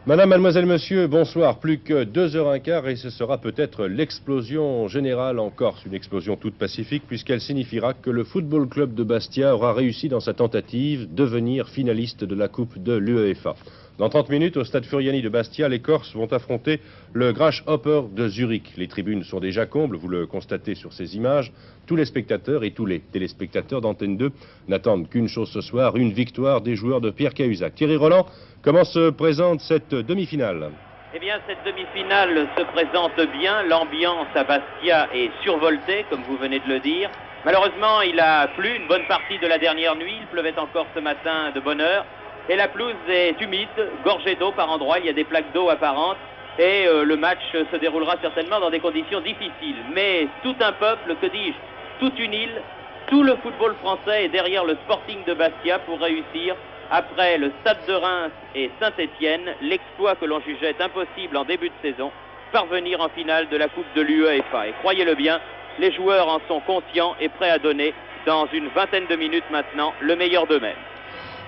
Madame, mademoiselle, monsieur, bonsoir. Plus que 2h15 et ce sera peut-être l'explosion générale en Corse. Une explosion toute pacifique puisqu'elle signifiera que le Football Club de Bastia aura réussi dans sa tentative de devenir finaliste de la Coupe de l'UEFA. Dans 30 minutes, au stade Furiani de Bastia, les Corses vont affronter le Grasshopper de Zurich. Les tribunes sont déjà combles, vous le constatez sur ces images. Tous les spectateurs et tous les téléspectateurs d'Antenne 2 n'attendent qu'une chose ce soir, une victoire des joueurs de Pierre Cahuzac. Thierry Roland, comment se présente cette demi-finale ? Eh bien, cette demi-finale se présente bien. L'ambiance à Bastia est survoltée, comme vous venez de le dire. Malheureusement, il a plu une bonne partie de la dernière nuit. Il pleuvait encore ce matin de bonne heure. Et la pelouse est humide, gorgée d'eau par endroits. Il y a des plaques d'eau apparentes. Et le match se déroulera certainement dans des conditions difficiles. Mais tout un peuple, que dis-je, toute une île, tout le football français est derrière le Sporting de Bastia pour réussir, après le Stade de Reims et Saint-Étienne, l'exploit que l'on jugeait impossible en début de saison, parvenir en finale de la Coupe de l'UEFA. Et croyez-le bien, les joueurs en sont conscients et prêts à donner, dans une vingtaine de minutes maintenant, le meilleur d'eux-mêmes.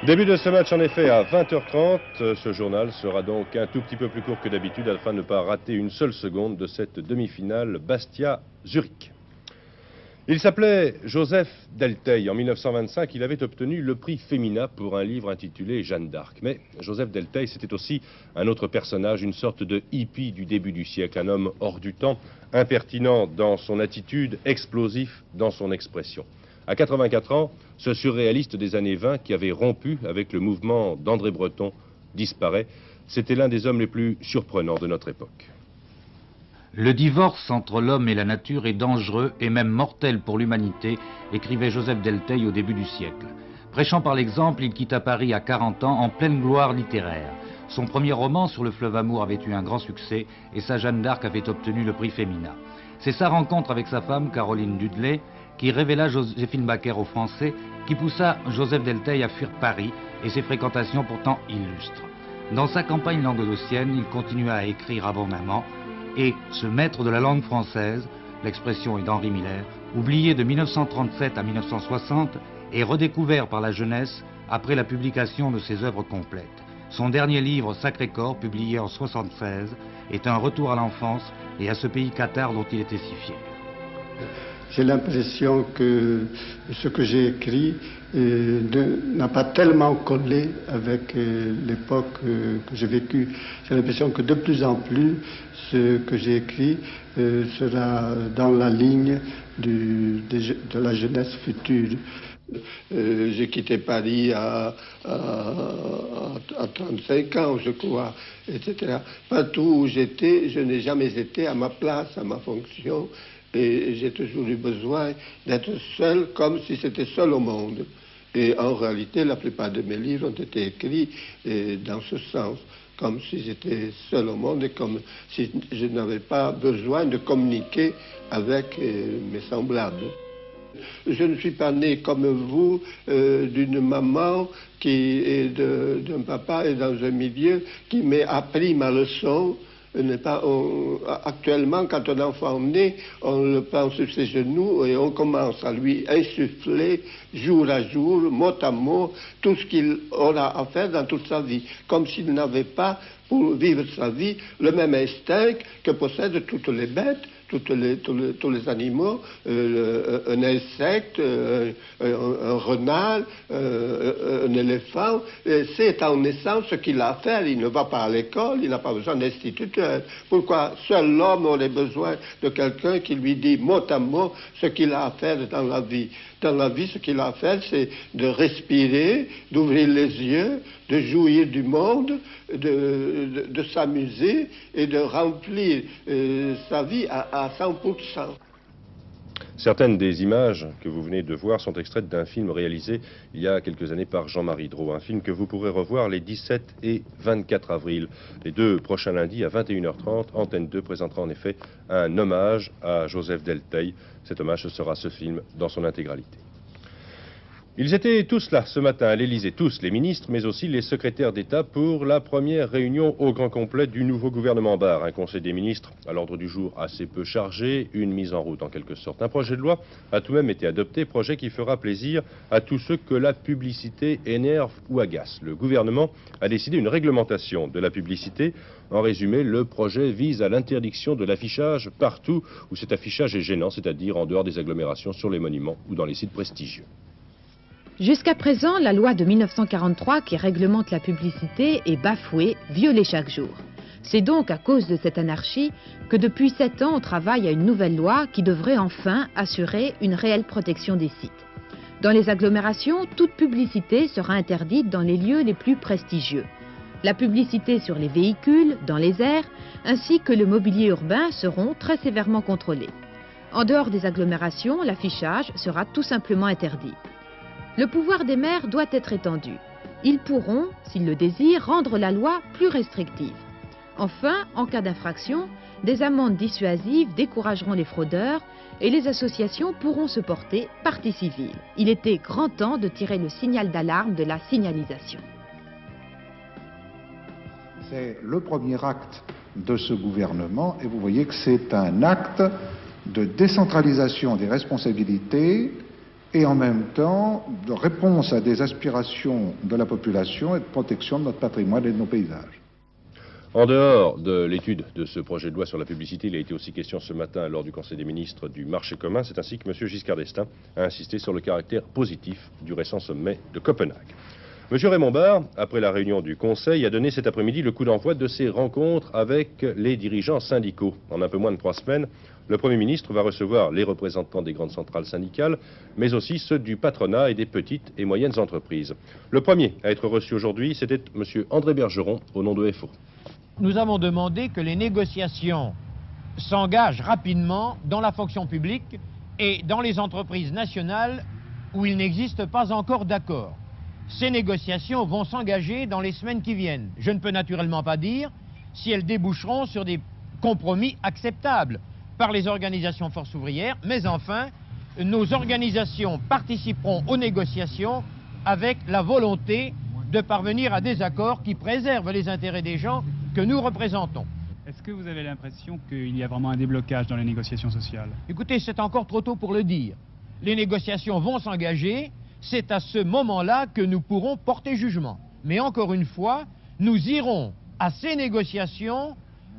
Début de ce match en effet à 20h30. Ce journal sera donc un tout petit peu plus court que d'habitude afin de ne pas rater une seule seconde de cette demi-finale Bastia-Zurich. Il s'appelait Joseph Delteil. En 1925, il avait obtenu le prix Femina pour un livre intitulé Jeanne d'Arc. Mais Joseph Delteil, c'était aussi un autre personnage, une sorte de hippie du début du siècle, un homme hors du temps, impertinent dans son attitude, explosif dans son expression. À 84 ans, ce surréaliste des années 20 qui avait rompu avec le mouvement d'André Breton disparaît. C'était l'un des hommes les plus surprenants de notre époque. Le divorce entre l'homme et la nature est dangereux et même mortel pour l'humanité, écrivait Joseph Delteil au début du siècle. Prêchant par l'exemple, il quitta Paris à 40 ans en pleine gloire littéraire. Son premier roman, Sur le fleuve Amour, avait eu un grand succès et sa Jeanne d'Arc avait obtenu le prix Femina. C'est sa rencontre avec sa femme, Caroline Dudley, qui révéla Joséphine Baker aux Français, qui poussa Joseph Delteil à fuir Paris et ses fréquentations pourtant illustres. Dans sa campagne languedocienne, il continua à écrire abondamment et ce maître de la langue française, l'expression est d'Henri Miller, oublié de 1937 à 1960 et redécouvert par la jeunesse après la publication de ses œuvres complètes. Son dernier livre, Sacré-Corps, publié en 1976, est un retour à l'enfance et à ce pays cathare dont il était si fier. J'ai l'impression que ce que j'ai écrit n'a pas tellement collé avec l'époque que j'ai vécue. J'ai l'impression que de plus en plus, ce que j'ai écrit sera dans la ligne de la jeunesse future. J'ai quitté Paris à 35 ans, je crois, etc. Partout où j'étais, je n'ai jamais été à ma place, à ma fonction. Et j'ai toujours eu besoin d'être seul, comme si c'était seul au monde. Et en réalité, la plupart de mes livres ont été écrits dans ce sens, comme si j'étais seul au monde et comme si je n'avais pas besoin de communiquer avec mes semblables. Je ne suis pas né comme vous d'une maman d'un papa et dans un milieu qui m'a appris ma leçon. Actuellement, quand un enfant naît, on le prend sur ses genoux et on commence à lui insuffler, jour à jour, mot à mot, tout ce qu'il aura à faire dans toute sa vie, comme s'il n'avait pas, pour vivre sa vie, le même instinct que possèdent toutes les bêtes, tous les animaux, un insecte, un renard, un éléphant. C'est en naissance ce qu'il a à faire. Il ne va pas à l'école, il n'a pas besoin d'instituteur. Pourquoi seul l'homme aurait besoin de quelqu'un qui lui dit mot à mot ce qu'il a à faire dans la vie? Dans la vie, ce qu'il a à faire, c'est de respirer, d'ouvrir les yeux, de jouir du monde, de s'amuser et de remplir sa vie à 100%. Certaines des images que vous venez de voir sont extraites d'un film réalisé il y a quelques années par Jean-Marie Drault, un film que vous pourrez revoir les 17 et 24 avril. Les deux prochains lundis à 21h30, Antenne 2 présentera en effet un hommage à Joseph Delteil. Cet hommage, ce sera ce film dans son intégralité. Ils étaient tous là ce matin à l'Élysée, tous les ministres, mais aussi les secrétaires d'État pour la première réunion au grand complet du nouveau gouvernement Barre. Un conseil des ministres à l'ordre du jour assez peu chargé, une mise en route en quelque sorte. Un projet de loi a tout de même été adopté, projet qui fera plaisir à tous ceux que la publicité énerve ou agace. Le gouvernement a décidé une réglementation de la publicité. En résumé, le projet vise à l'interdiction de l'affichage partout où cet affichage est gênant, c'est-à-dire en dehors des agglomérations, sur les monuments ou dans les sites prestigieux. Jusqu'à présent, la loi de 1943 qui réglemente la publicité est bafouée, violée chaque jour. C'est donc à cause de cette anarchie que depuis 7 ans, on travaille à une nouvelle loi qui devrait enfin assurer une réelle protection des sites. Dans les agglomérations, toute publicité sera interdite dans les lieux les plus prestigieux. La publicité sur les véhicules, dans les airs, ainsi que le mobilier urbain seront très sévèrement contrôlés. En dehors des agglomérations, l'affichage sera tout simplement interdit. Le pouvoir des maires doit être étendu. Ils pourront, s'ils le désirent, rendre la loi plus restrictive. Enfin, en cas d'infraction, des amendes dissuasives décourageront les fraudeurs et les associations pourront se porter partie civile. Il était grand temps de tirer le signal d'alarme de la signalisation. C'est le premier acte de ce gouvernement et vous voyez que c'est un acte de décentralisation des responsabilités et en même temps de réponse à des aspirations de la population et de protection de notre patrimoine et de nos paysages. En dehors de l'étude de ce projet de loi sur la publicité, il a été aussi question ce matin lors du Conseil des ministres du marché commun. C'est ainsi que M. Giscard d'Estaing a insisté sur le caractère positif du récent sommet de Copenhague. M. Raymond Barre, après la réunion du Conseil, a donné cet après-midi le coup d'envoi de ses rencontres avec les dirigeants syndicaux. En un peu moins de 3 semaines, le Premier ministre va recevoir les représentants des grandes centrales syndicales, mais aussi ceux du patronat et des petites et moyennes entreprises. Le premier à être reçu aujourd'hui, c'était M. André Bergeron, au nom de FO. Nous avons demandé que les négociations s'engagent rapidement dans la fonction publique et dans les entreprises nationales où il n'existe pas encore d'accord. Ces négociations vont s'engager dans les semaines qui viennent. Je ne peux naturellement pas dire si elles déboucheront sur des compromis acceptables par les organisations forces ouvrières, mais enfin, nos organisations participeront aux négociations avec la volonté de parvenir à des accords qui préservent les intérêts des gens que nous représentons. Est-ce que vous avez l'impression qu'il y a vraiment un déblocage dans les négociations sociales? Écoutez, c'est encore trop tôt pour le dire. Les négociations vont s'engager, c'est à ce moment-là que nous pourrons porter jugement. Mais encore une fois, nous irons à ces négociations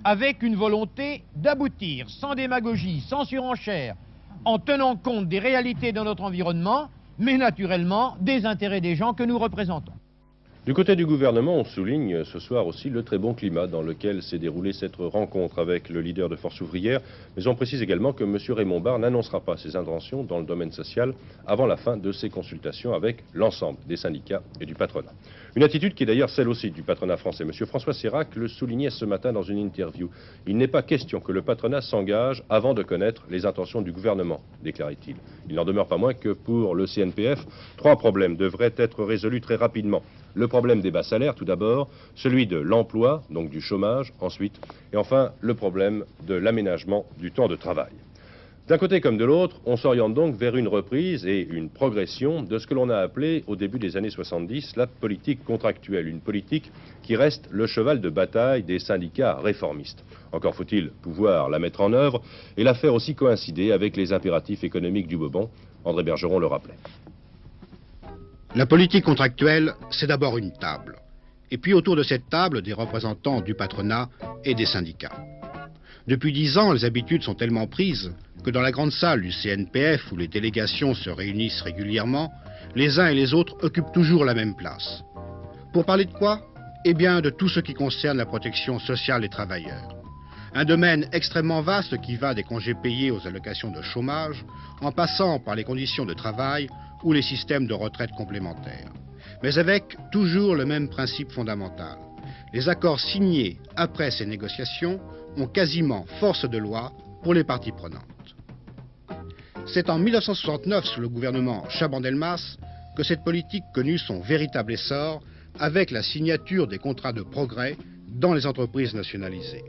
avec une volonté d'aboutir, sans démagogie, sans surenchère, en tenant compte des réalités de notre environnement, mais naturellement des intérêts des gens que nous représentons. Du côté du gouvernement, on souligne ce soir aussi le très bon climat dans lequel s'est déroulée cette rencontre avec le leader de Force ouvrière, mais on précise également que M. Raymond Barre n'annoncera pas ses intentions dans le domaine social avant la fin de ses consultations avec l'ensemble des syndicats et du patronat. Une attitude qui est d'ailleurs celle aussi du patronat français. M. François Sérac le soulignait ce matin dans une interview. Il n'est pas question que le patronat s'engage avant de connaître les intentions du gouvernement, déclarait-il. Il n'en demeure pas moins que pour le CNPF, 3 problèmes devraient être résolus très rapidement. Le problème des bas salaires, tout d'abord, celui de l'emploi, donc du chômage, ensuite, et enfin le problème de l'aménagement du temps de travail. D'un côté comme de l'autre, on s'oriente donc vers une reprise et une progression de ce que l'on a appelé au début des années 70 la politique contractuelle, une politique qui reste le cheval de bataille des syndicats réformistes. Encore faut-il pouvoir la mettre en œuvre et la faire aussi coïncider avec les impératifs économiques du moment. André Bergeron le rappelait. La politique contractuelle, c'est d'abord une table. Et puis autour de cette table, des représentants du patronat et des syndicats. Depuis 10 ans, les habitudes sont tellement prises que dans la grande salle du CNPF, où les délégations se réunissent régulièrement, les uns et les autres occupent toujours la même place. Pour parler de quoi? Eh bien, de tout ce qui concerne la protection sociale des travailleurs. Un domaine extrêmement vaste qui va des congés payés aux allocations de chômage, en passant par les conditions de travail ou les systèmes de retraite complémentaires. Mais avec toujours le même principe fondamental. Les accords signés après ces négociations ont quasiment force de loi pour les parties prenantes. C'est en 1969, sous le gouvernement Chaban-Delmas, que cette politique connut son véritable essor avec la signature des contrats de progrès dans les entreprises nationalisées.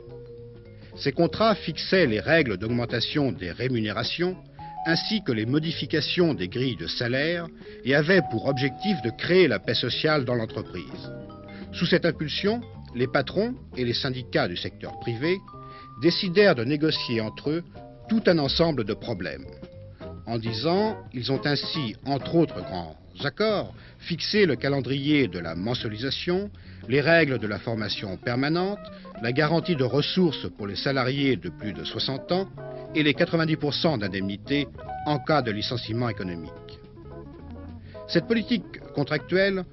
Ces contrats fixaient les règles d'augmentation des rémunérations ainsi que les modifications des grilles de salaire et avait pour objectif de créer la paix sociale dans l'entreprise. Sous cette impulsion, les patrons et les syndicats du secteur privé décidèrent de négocier entre eux tout un ensemble de problèmes. En 10 ans, ils ont ainsi, entre autres grands accords, fixé le calendrier de la mensualisation, les règles de la formation permanente, la garantie de ressources pour les salariés de plus de 60 ans et les 90% d'indemnité en cas de licenciement économique. Cette politique contractuelle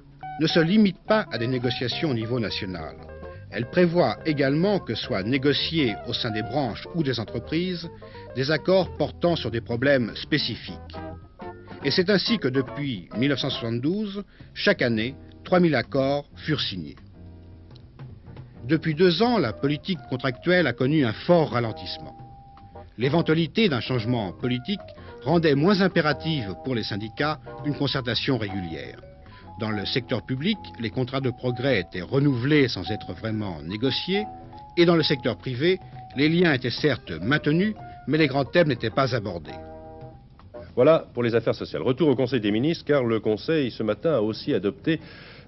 ne se limite pas à des négociations au niveau national. Elle prévoit également que soient négociés au sein des branches ou des entreprises des accords portant sur des problèmes spécifiques. Et c'est ainsi que depuis 1972, chaque année, 3000 accords furent signés. Depuis 2 ans, la politique contractuelle a connu un fort ralentissement. L'éventualité d'un changement politique rendait moins impérative pour les syndicats une concertation régulière. Dans le secteur public, les contrats de progrès étaient renouvelés sans être vraiment négociés, et dans le secteur privé, les liens étaient certes maintenus, mais les grands thèmes n'étaient pas abordés. Voilà pour les affaires sociales. Retour au Conseil des ministres, car le Conseil, ce matin, a aussi adopté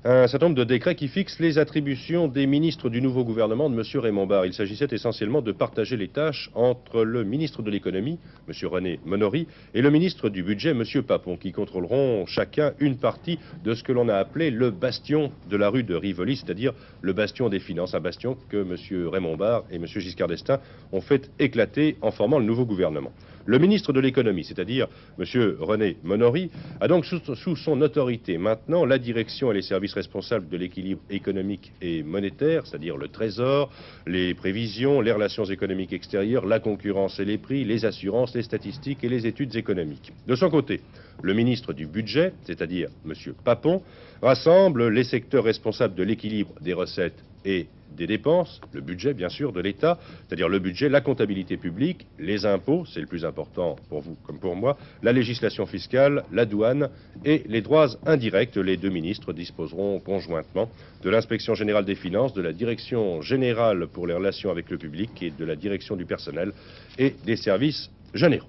un certain nombre de décrets qui fixent les attributions des ministres du nouveau gouvernement de M. Raymond Barre. Il s'agissait essentiellement de partager les tâches entre le ministre de l'économie, M. René Monory, et le ministre du budget, M. Papon, qui contrôleront chacun une partie de ce que l'on a appelé le bastion de la rue de Rivoli, c'est-à-dire le bastion des finances, un bastion que M. Raymond Barre et M. Giscard d'Estaing ont fait éclater en formant le nouveau gouvernement. Le ministre de l'économie, c'est-à-dire M. René Monory, a donc sous son autorité maintenant la direction et les services responsables de l'équilibre économique et monétaire, c'est-à-dire le trésor, les prévisions, les relations économiques extérieures, la concurrence et les prix, les assurances, les statistiques et les études économiques. De son côté, le ministre du budget, c'est-à-dire M. Papon, rassemble les secteurs responsables de l'équilibre des recettes et des dépenses, le budget bien sûr de l'État, c'est-à-dire le budget, la comptabilité publique, les impôts, c'est le plus important pour vous comme pour moi, la législation fiscale, la douane et les droits indirects. Les 2 ministres disposeront conjointement de l'inspection générale des finances, de la direction générale pour les relations avec le public et de la direction du personnel et des services généraux.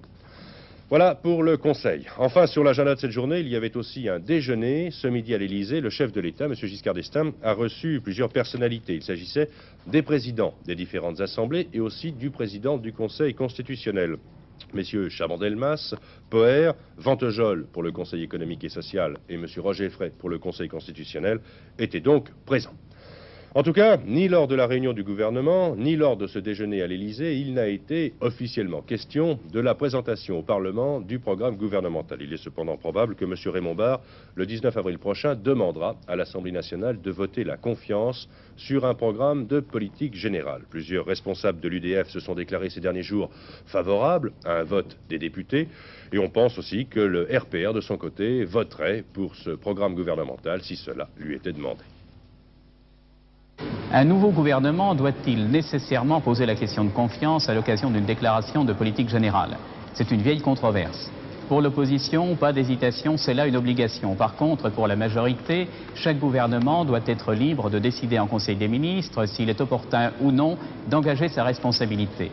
Voilà pour le Conseil. Enfin, sur l'agenda de cette journée, il y avait aussi un déjeuner. Ce midi à l'Élysée, le chef de l'État, M. Giscard d'Estaing, a reçu plusieurs personnalités. Il s'agissait des présidents des différentes assemblées et aussi du président du Conseil constitutionnel. Messieurs Chaban-Delmas, Poher, Ventejol pour le Conseil économique et social et M. Roger Frey pour le Conseil constitutionnel étaient donc présents. En tout cas, ni lors de la réunion du gouvernement, ni lors de ce déjeuner à l'Élysée, il n'a été officiellement question de la présentation au Parlement du programme gouvernemental. Il est cependant probable que M. Raymond Barre, le 19 avril prochain, demandera à l'Assemblée nationale de voter la confiance sur un programme de politique générale. Plusieurs responsables de l'UDF se sont déclarés ces derniers jours favorables à un vote des députés, et on pense aussi que le RPR, de son côté, voterait pour ce programme gouvernemental si cela lui était demandé. Un nouveau gouvernement doit-il nécessairement poser la question de confiance à l'occasion d'une déclaration de politique générale? C'est une vieille controverse. Pour l'opposition, pas d'hésitation, c'est là une obligation. Par contre, pour la majorité, chaque gouvernement doit être libre de décider en Conseil des ministres s'il est opportun ou non d'engager sa responsabilité.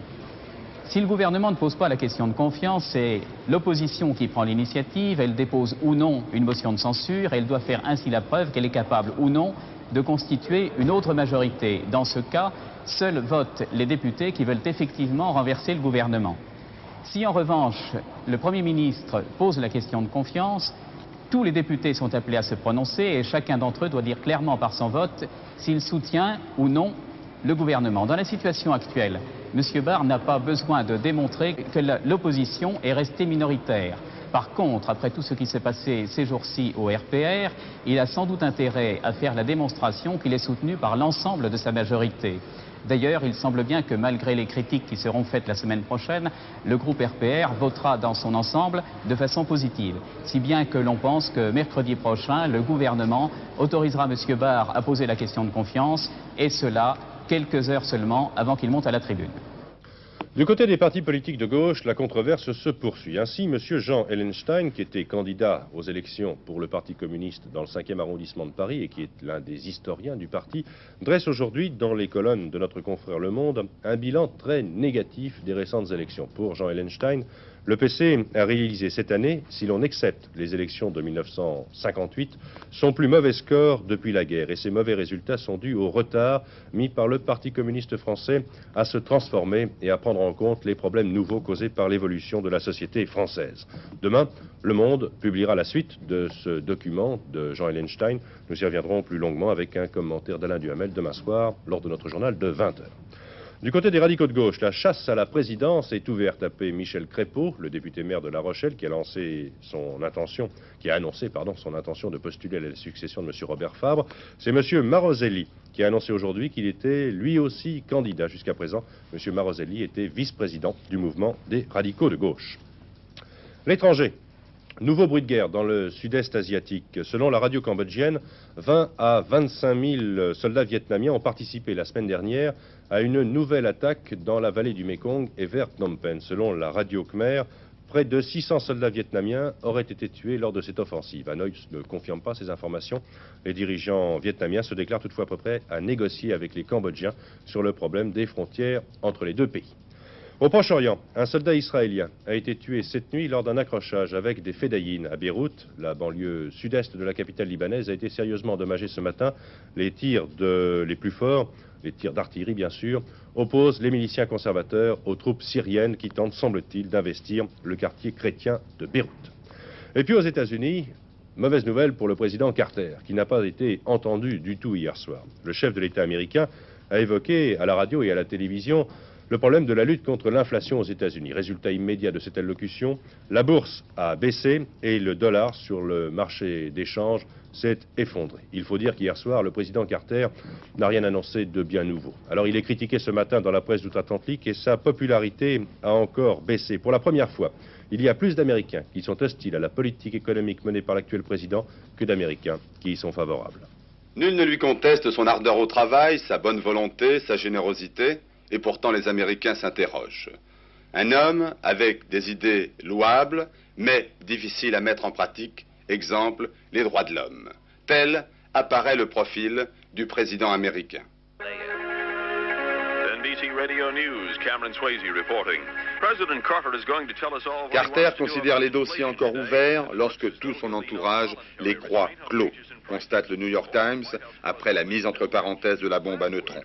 Si le gouvernement ne pose pas la question de confiance, c'est l'opposition qui prend l'initiative, elle dépose ou non une motion de censure, et elle doit faire ainsi la preuve qu'elle est capable ou non de constituer une autre majorité. Dans ce cas, seuls votent les députés qui veulent effectivement renverser le gouvernement. Si en revanche, le Premier ministre pose la question de confiance, tous les députés sont appelés à se prononcer et chacun d'entre eux doit dire clairement par son vote s'il soutient ou non le gouvernement. Dans la situation actuelle, M. Barre n'a pas besoin de démontrer que l'opposition est restée minoritaire. Par contre, après tout ce qui s'est passé ces jours-ci au RPR, il a sans doute intérêt à faire la démonstration qu'il est soutenu par l'ensemble de sa majorité. D'ailleurs, il semble bien que malgré les critiques qui seront faites la semaine prochaine, le groupe RPR votera dans son ensemble de façon positive. Si bien que l'on pense que mercredi prochain, le gouvernement autorisera M. Barre à poser la question de confiance, et cela quelques heures seulement avant qu'il monte à la tribune. Du côté des partis politiques de gauche, la controverse se poursuit. Ainsi, M. Jean Hellenstein, qui était candidat aux élections pour le Parti communiste dans le 5e arrondissement de Paris et qui est l'un des historiens du parti, dresse aujourd'hui dans les colonnes de notre confrère Le Monde un bilan très négatif des récentes élections. Pour Jean Hellenstein, Le PC a réalisé cette année, si l'on accepte les élections de 1958, son plus mauvais score depuis la guerre. Et ces mauvais résultats sont dus au retard mis par le Parti communiste français à se transformer et à prendre en compte les problèmes nouveaux causés par l'évolution de la société française. Demain, Le Monde publiera la suite de ce document de Jean Hellenstein. Nous y reviendrons plus longuement avec un commentaire d'Alain Duhamel demain soir lors de notre journal de 20h. Du côté des radicaux de gauche, la chasse à la présidence est ouverte après Michel Crépeau, le député maire de La Rochelle, qui a annoncé son intention de postuler à la succession de M. Robert Fabre. C'est M. Maroselli qui a annoncé aujourd'hui qu'il était lui aussi candidat. Jusqu'à présent, M. Maroselli était vice-président du mouvement des radicaux de gauche. L'étranger. Nouveau bruit de guerre dans le sud-est asiatique. Selon la radio cambodgienne, 20 à 25 000 soldats vietnamiens ont participé la semaine dernière à une nouvelle attaque dans la vallée du Mekong et vers Phnom Penh. Selon la radio khmer, près de 600 soldats vietnamiens auraient été tués lors de cette offensive. Hanoï ne confirme pas ces informations. Les dirigeants vietnamiens se déclarent toutefois à peu près à négocier avec les Cambodgiens sur le problème des frontières entre les deux pays. Au Proche-Orient, un soldat israélien a été tué cette nuit lors d'un accrochage avec des fédayines à Beyrouth. La banlieue sud-est de la capitale libanaise a été sérieusement endommagée ce matin. Les tirs les plus forts, les tirs d'artillerie bien sûr, opposent les miliciens conservateurs aux troupes syriennes qui tentent, semble-t-il, d'investir le quartier chrétien de Beyrouth. Et puis aux États-Unis, mauvaise nouvelle pour le président Carter, qui n'a pas été entendu du tout hier soir. Le chef de l'État américain a évoqué à la radio et à la télévision le problème de la lutte contre l'inflation aux États-Unis. Résultat immédiat de cette allocution, la bourse a baissé et le dollar sur le marché d'échange s'est effondré. Il faut dire qu'hier soir, le président Carter n'a rien annoncé de bien nouveau. Alors il est critiqué ce matin dans la presse d'outre-Atlantique et sa popularité a encore baissé. Pour la première fois, il y a plus d'Américains qui sont hostiles à la politique économique menée par l'actuel président que d'Américains qui y sont favorables. Nul ne lui conteste son ardeur au travail, sa bonne volonté, sa générosité. Et pourtant les Américains s'interrogent. Un homme avec des idées louables, mais difficiles à mettre en pratique, exemple, les droits de l'homme. Tel apparaît le profil du président américain. Carter considère les dossiers encore ouverts lorsque tout son entourage les croit clos, constate le New York Times après la mise entre parenthèses de la bombe à neutrons.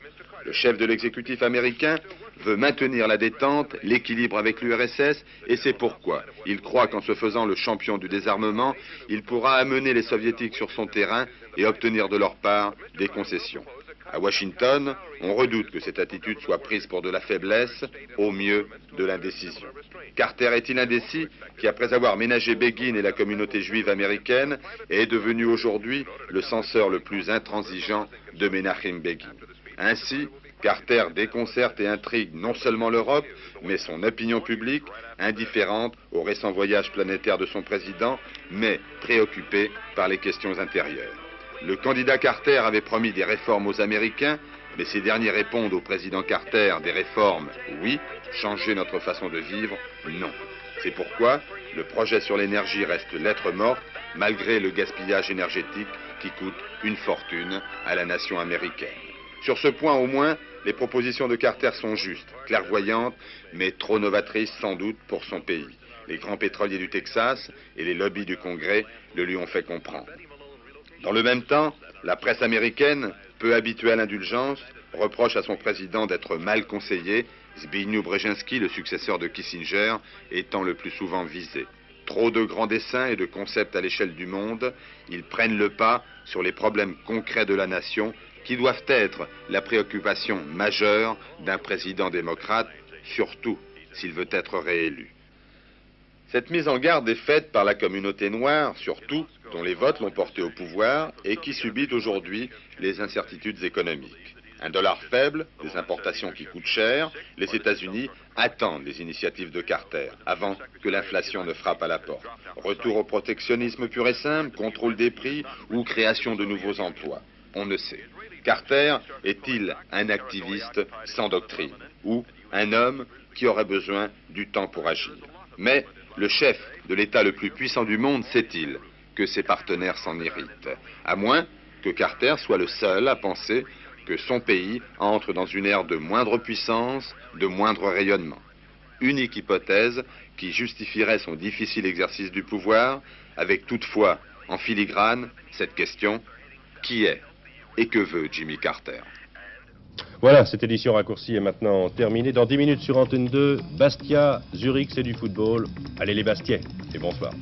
Le chef de l'exécutif américain veut maintenir la détente, l'équilibre avec l'URSS, et c'est pourquoi il croit qu'en se faisant le champion du désarmement, il pourra amener les soviétiques sur son terrain et obtenir de leur part des concessions. À Washington, on redoute que cette attitude soit prise pour de la faiblesse, au mieux de l'indécision. Carter est-il indécis qui, après avoir ménagé Begin et la communauté juive américaine, est devenu aujourd'hui le censeur le plus intransigeant de Menachem Begin? Ainsi, Carter déconcerte et intrigue non seulement l'Europe, mais son opinion publique, indifférente au récent voyage planétaire de son président, mais préoccupée par les questions intérieures. Le candidat Carter avait promis des réformes aux Américains, mais ces derniers répondent au président Carter des réformes, oui, changer notre façon de vivre, non. C'est pourquoi le projet sur l'énergie reste lettre morte, malgré le gaspillage énergétique qui coûte une fortune à la nation américaine. Sur ce point au moins, les propositions de Carter sont justes, clairvoyantes, mais trop novatrices sans doute pour son pays. Les grands pétroliers du Texas et les lobbies du Congrès le lui ont fait comprendre. Dans le même temps, la presse américaine, peu habituée à l'indulgence, reproche à son président d'être mal conseillé, Zbigniew Brzezinski, le successeur de Kissinger, étant le plus souvent visé. Trop de grands dessins et de concepts à l'échelle du monde, ils prennent le pas sur les problèmes concrets de la nation qui doivent être la préoccupation majeure d'un président démocrate, surtout s'il veut être réélu. Cette mise en garde est faite par la communauté noire, surtout, dont les votes l'ont porté au pouvoir et qui subit aujourd'hui les incertitudes économiques. Un dollar faible, des importations qui coûtent cher, les États-Unis attendent les initiatives de Carter avant que l'inflation ne frappe à la porte. Retour au protectionnisme pur et simple, contrôle des prix ou création de nouveaux emplois. On ne sait. Carter est-il un activiste sans doctrine ou un homme qui aurait besoin du temps pour agir? Mais le chef de l'État le plus puissant du monde sait-il que ses partenaires s'en irritent? À moins que Carter soit le seul à penser que son pays entre dans une ère de moindre puissance, de moindre rayonnement. unique hypothèse qui justifierait son difficile exercice du pouvoir, avec toutefois en filigrane cette question: qui est et que veut Jimmy Carter? Voilà, cette édition raccourcie est maintenant terminée. Dans 10 minutes sur Antenne 2, Bastia, Zurich, c'est du football. Allez les Bastiais, et bonsoir.